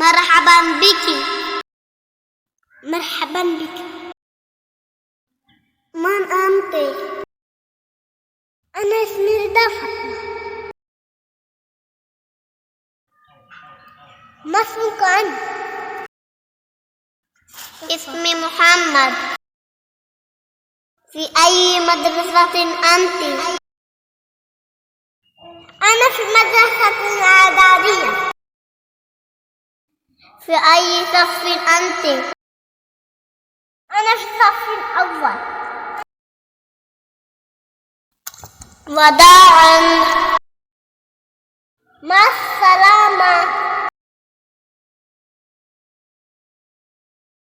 مرحبا بك. مرحبا بك. من أنت؟ أنا اسمي رضا فاطمة. ما اسمك أنت؟ اسمي محمد. في أي مدرسة أنت؟ أنا في المدرسة الإعدادية. في أي صف أنت؟ أنا في الصف الأول. وداعا. مع